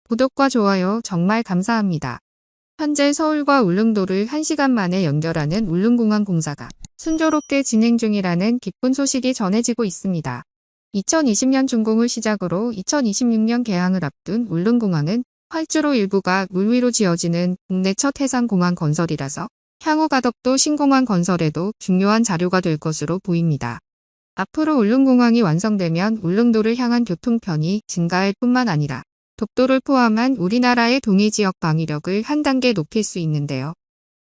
구독과 좋아요 정말 감사합니다. 현재 서울과 울릉도를 1시간 만에 연결하는 울릉공항 공사가 순조롭게 진행 중이라는 기쁜 소식이 전해지고 있습니다. 2020년 준공을 시작으로 2026년 개항을 앞둔 울릉공항은 활주로 일부가 물 위로 지어지는 국내 첫 해상공항 건설이라서 향후 가덕도 신공항 건설에도 중요한 자료가 될 것으로 보입니다. 앞으로 울릉공항이 완성되면 울릉도를 향한 교통편이 증가할 뿐만 아니라 독도를 포함한 우리나라의 동해 지역 방위력을 한 단계 높일 수 있는데요.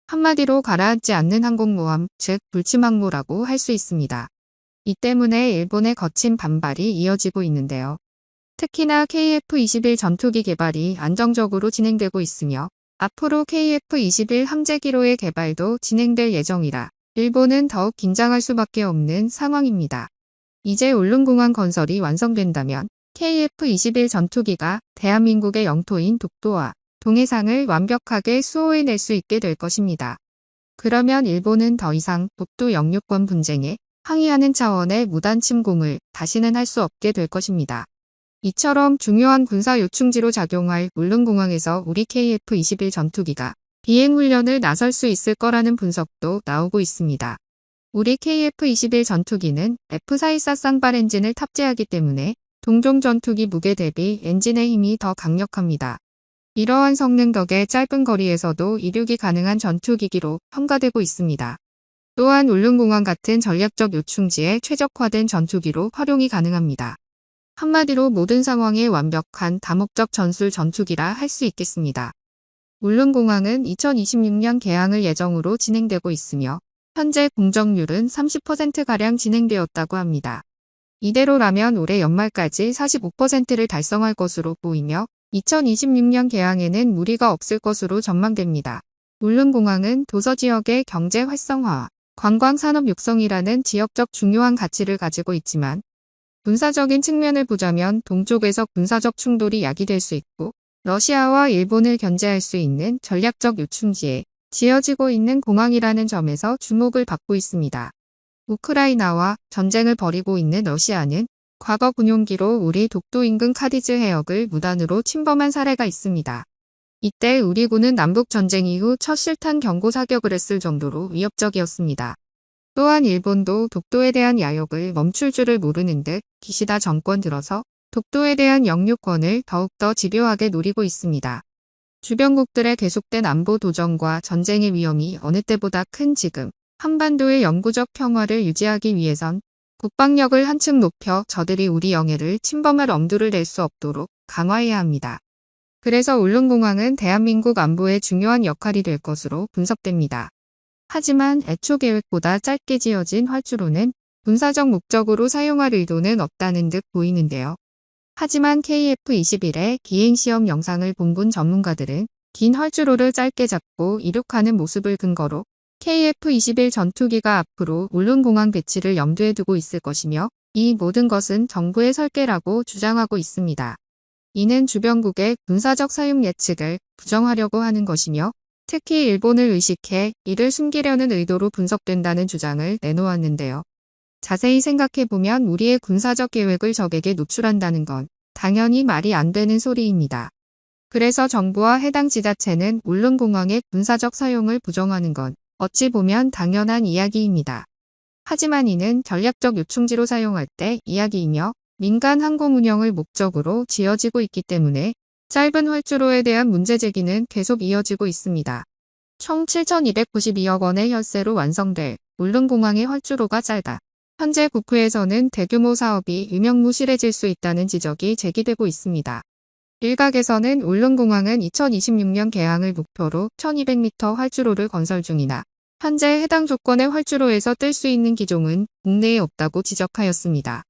한마디로 가라앉지 않는 항공모함, 즉 불침항모라고 할 수 있습니다. 이 때문에 일본의 거친 반발이 이어지고 있는데요. 특히나 KF-21 전투기 개발이 안정적으로 진행되고 있으며 앞으로 KF-21 함재기로의 개발도 진행될 예정이라 일본은 더욱 긴장할 수밖에 없는 상황입니다. 이제 울릉공항 건설이 완성된다면 KF-21 전투기가 대한민국의 영토인 독도와 동해상을 완벽하게 수호해낼 수 있게 될 것입니다. 그러면 일본은 더 이상 독도 영유권 분쟁에 항의하는 차원의 무단 침공을 다시는 할 수 없게 될 것입니다. 이처럼 중요한 군사 요충지로 작용할 울릉공항에서 우리 KF-21 전투기가 비행훈련을 나설 수 있을 거라는 분석도 나오고 있습니다. 우리 KF-21 전투기는 F414 쌍발 엔진을 탑재하기 때문에 동종 전투기 무게 대비 엔진의 힘이 더 강력합니다. 이러한 성능 덕에 짧은 거리에서도 이륙이 가능한 전투기기로 평가되고 있습니다. 또한 울릉공항 같은 전략적 요충지에 최적화된 전투기로 활용이 가능합니다. 한마디로 모든 상황에 완벽한 다목적 전술 전투기라 할 수 있겠습니다. 울릉공항은 2026년 개항을 예정으로 진행되고 있으며 현재 공정률은 30%가량 진행되었다고 합니다. 이대로라면 올해 연말까지 45%를 달성할 것으로 보이며 2026년 개항에는 무리가 없을 것으로 전망됩니다. 울릉공항은 도서지역의 경제 활성화와 관광산업 육성이라는 지역적 중요한 가치를 가지고 있지만 군사적인 측면을 보자면 동쪽에서 군사적 충돌이 야기될 수 있고 러시아와 일본을 견제할 수 있는 전략적 요충지에 지어지고 있는 공항이라는 점에서 주목을 받고 있습니다. 우크라이나와 전쟁을 벌이고 있는 러시아는 과거 군용기로 우리 독도 인근 카디즈 해역을 무단으로 침범한 사례가 있습니다. 이때 우리 군은 남북전쟁 이후 첫 실탄 경고 사격을 했을 정도로 위협적이었습니다. 또한 일본도 독도에 대한 야욕을 멈출 줄을 모르는 듯 기시다 정권 들어서 독도에 대한 영유권을 더욱더 집요하게 노리고 있습니다. 주변국들의 계속된 안보 도전과 전쟁의 위험이 어느 때보다 큰 지금 한반도의 영구적 평화를 유지하기 위해선 국방력을 한층 높여 저들이 우리 영해를 침범할 엄두를 낼 수 없도록 강화해야 합니다. 그래서 울릉공항은 대한민국 안보에 중요한 역할이 될 것으로 분석됩니다. 하지만 애초 계획보다 짧게 지어진 활주로는 군사적 목적으로 사용할 의도는 없다는 듯 보이는데요. 하지만 KF-21의 비행시험 영상을 본 전문가들은 긴 활주로를 짧게 잡고 이륙하는 모습을 근거로 KF-21 전투기가 앞으로 울릉공항 배치를 염두에 두고 있을 것이며 이 모든 것은 정부의 설계라고 주장하고 있습니다. 이는 주변국의 군사적 사용 예측을 부정하려고 하는 것이며 특히 일본을 의식해 이를 숨기려는 의도로 분석된다는 주장을 내놓았는데요. 자세히 생각해보면 우리의 군사적 계획을 적에게 노출한다는 건 당연히 말이 안 되는 소리입니다. 그래서 정부와 해당 지자체는 울릉공항의 군사적 사용을 부정하는 건 어찌 보면 당연한 이야기입니다. 하지만 이는 전략적 요충지로 사용할 때 이야기이며 민간 항공 운영을 목적으로 지어지고 있기 때문에 짧은 활주로에 대한 문제 제기는 계속 이어지고 있습니다. 총 7,292억 원의 혈세로 완성될 울릉공항의 활주로가 짧아 현재 국회에서는 대규모 사업이 유명무실해질 수 있다는 지적이 제기되고 있습니다. 일각에서는 울릉공항은 2026년 개항을 목표로 1,200m 활주로를 건설 중이나 현재 해당 조건의 활주로에서 뜰 수 있는 기종은 국내에 없다고 지적하였습니다.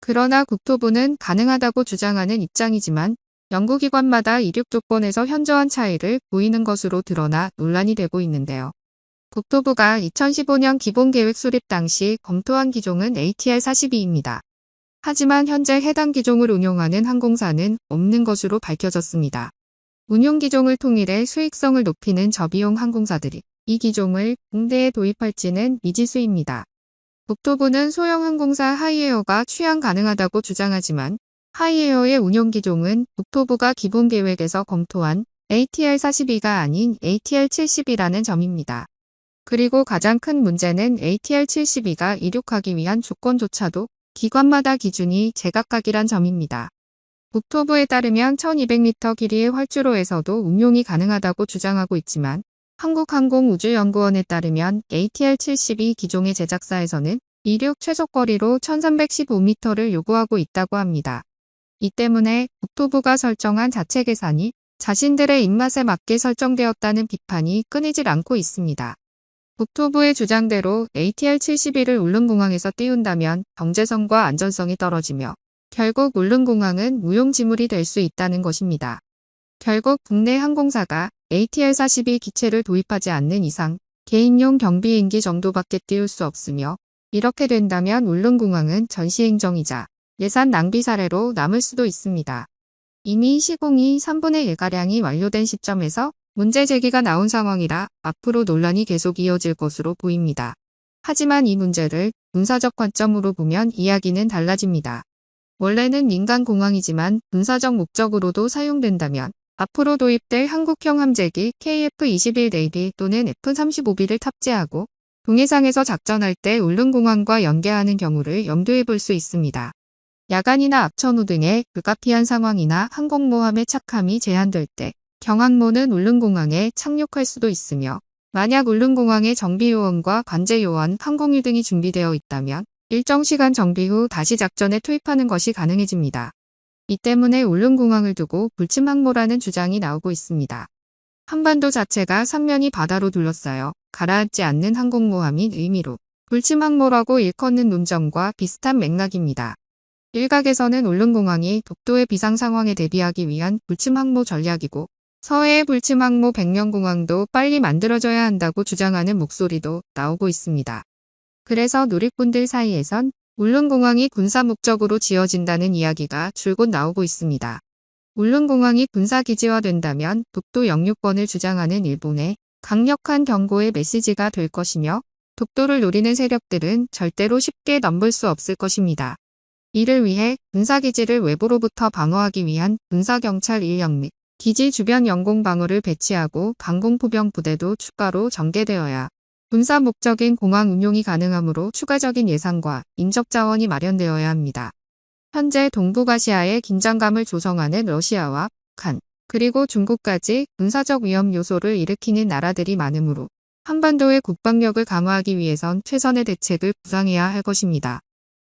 그러나 국토부는 가능하다고 주장하는 입장이지만 연구기관마다 이륙 조건에서 현저한 차이를 보이는 것으로 드러나 논란이 되고 있는데요. 국토부가 2015년 기본계획 수립 당시 검토한 기종은 ATR-42입니다. 하지만 현재 해당 기종을 운용하는 항공사는 없는 것으로 밝혀졌습니다. 운용 기종을 통일해 수익성을 높이는 저비용 항공사들이 이 기종을 국내에 도입할지는 미지수입니다. 국토부는 소형 항공사 하이에어가 취향 가능하다고 주장하지만 하이에어의 운용 기종은 국토부가 기본 계획에서 검토한 ATR-42가 아닌 ATR-72라는 점입니다. 그리고 가장 큰 문제는 ATR-72가 이륙하기 위한 조건조차도 기관마다 기준이 제각각이란 점입니다. 국토부에 따르면 1200m 길이의 활주로에서도 운용이 가능하다고 주장하고 있지만 한국항공우주연구원에 따르면 ATR-72 기종의 제작사에서는 이륙 최소거리로 1315m를 요구하고 있다고 합니다. 이 때문에 국토부가 설정한 자체 계산이 자신들의 입맛에 맞게 설정되었다는 비판이 끊이질 않고 있습니다. 국토부의 주장대로 ATR-72를 울릉공항에서 띄운다면 경제성과 안전성이 떨어지며 결국 울릉공항은 무용지물이 될 수 있다는 것입니다. 결국 국내 항공사가 ATR-42 기체를 도입하지 않는 이상 개인용 경비행기 정도밖에 띄울 수 없으며 이렇게 된다면 울릉공항은 전시행정이자 예산 낭비 사례로 남을 수도 있습니다. 이미 시공이 3분의 1가량이 완료된 시점에서 문제 제기가 나온 상황이라 앞으로 논란이 계속 이어질 것으로 보입니다. 하지만 이 문제를 군사적 관점으로 보면 이야기는 달라집니다. 원래는 민간 공항이지만 군사적 목적으로도 사용된다면 앞으로 도입될 한국형 함재기 KF-21 네이비 또는 F-35B를 탑재하고 동해상에서 작전할 때 울릉공항과 연계하는 경우를 염두에 볼 수 있습니다. 야간이나 압천후 등의 불가피한 상황이나 항공모함의 착함이 제한될 때 경항모는 울릉공항에 착륙할 수도 있으며 만약 울릉공항에 정비요원과 관제요원, 항공유 등이 준비되어 있다면 일정 시간 정비 후 다시 작전에 투입하는 것이 가능해집니다. 이 때문에 울릉공항을 두고 불침항모라는 주장이 나오고 있습니다. 한반도 자체가 삼면이 바다로 둘러싸여 가라앉지 않는 항공모함인 의미로 불침항모라고 일컫는 논점과 비슷한 맥락입니다. 일각에서는 울릉공항이 독도의 비상 상황에 대비하기 위한 불침항모 전략이고 서해의 불침항모 백령공항도 빨리 만들어져야 한다고 주장하는 목소리도 나오고 있습니다. 그래서 누리꾼들 사이에선 울릉공항이 군사 목적으로 지어진다는 이야기가 줄곧 나오고 있습니다. 울릉공항이 군사기지화된다면 독도 영유권을 주장하는 일본에 강력한 경고의 메시지가 될 것이며 독도를 노리는 세력들은 절대로 쉽게 넘볼 수 없을 것입니다. 이를 위해 군사기지를 외부로부터 방어하기 위한 군사경찰 인력 및 기지 주변 영공방어를 배치하고 방공포병 부대도 추가로 전개되어야 군사 목적인 공항 운용이 가능하므로 추가적인 예산과 인적 자원이 마련되어야 합니다. 현재 동북아시아의 긴장감을 조성하는 러시아와 북한, 그리고 중국까지 군사적 위험 요소를 일으키는 나라들이 많으므로 한반도의 국방력을 강화하기 위해선 최선의 대책을 구상해야 할 것입니다.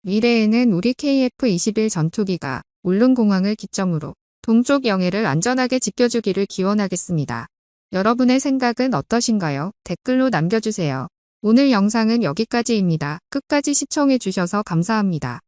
미래에는 우리 KF-21 전투기가 울릉공항을 기점으로 동쪽 영해를 안전하게 지켜주기를 기원하겠습니다. 여러분의 생각은 어떠신가요? 댓글로 남겨주세요. 오늘 영상은 여기까지입니다. 끝까지 시청해주셔서 감사합니다.